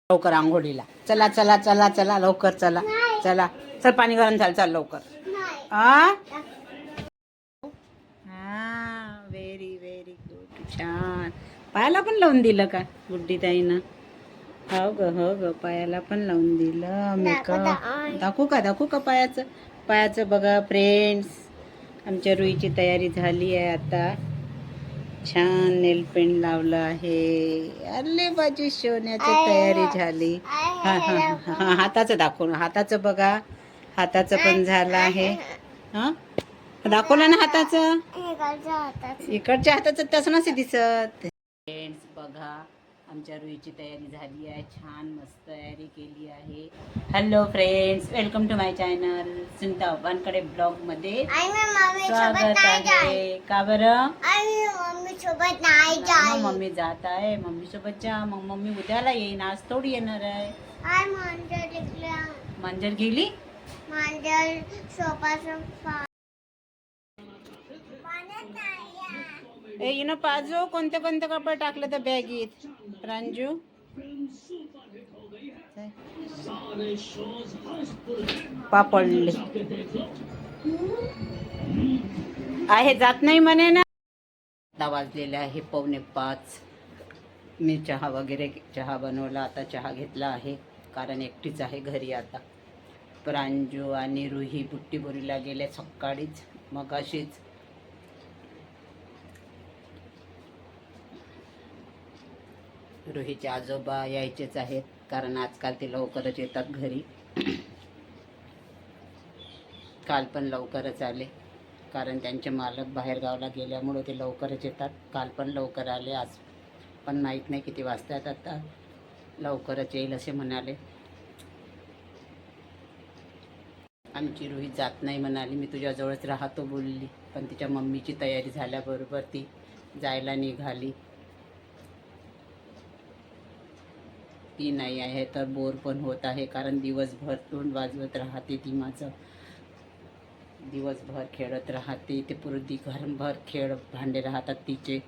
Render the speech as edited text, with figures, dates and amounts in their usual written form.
लवकर आंघोळीला चला चला चला चला लवकर चला चला चल पाणी गरम झालं चल लवकर हा व्हेरी व्हेरी गुड छान पायाला पण लावून दिलं का गुड्डी ताईनं हो ग पायाला पण लावून दिलं मेकअप दाखवू का पायाचं बघा फ्रेंड्स आमच्या रुईची तयारी झाली आहे आता छान नेल पेंट लावलं आहे अरे बाजू शिवण्याची तयारी झाली हाताचं दाखवून हाताचं बघा हाताचं पण झालं आहे हा दाखवलं ना हाताचं इकडच्या हाताचं तसं नसे दिसत फ्रेंड्स बघा आमच्या रुईची तयारी झाली आहे छान मस्त तयारी केली आहे hello friends welcome to my channel Sunita Wankhede blog मध्ये स्वागत आहे का बरं मम्मी जात आहे मम्मी सोबत जा मग मम्मी उद्याला येईन आज थोडी येणार आहे मांजर गेली हिनं पाजो कोणते कोणते कपडे टाकले तर बॅगीत रांजू पापडले आहे जात नाही म्हणे ना वाजलेले आहे 4:45 मी चहा बनवला आता चहा घेतला आहे कारण एकटीच आहे घरी आता प्रांजू आणि रुही बुट्टीबोरीला गेले सकाळीच मग अशीच रुहीचे आजोबा यायचेच आहेत कारण आजकाल ते लवकरच येतात घरी काल पण लवकरच आले कारण त्यांचे मालक बाहेर गावाला गेल्यामुळे ते लवकरच येतात काल पण लवकर आले आज पण माहीत नाही किती वाजता येतात आता लवकरच येईल असे म्हणाले आमची रुही जात नाही म्हणाली मी तुझ्याजवळच राहतो बोलली पण तिच्या मम्मीची तयारी झाल्याबरोबर ती जायला निघाली ती नाही आहे तर बोर पण होत आहे कारण दिवसभर तोंड वाजवत राहते ती माझं दिवसभर खेळत राहते ते पूर्वी घरभर खेळ भांडे राहतात तिचे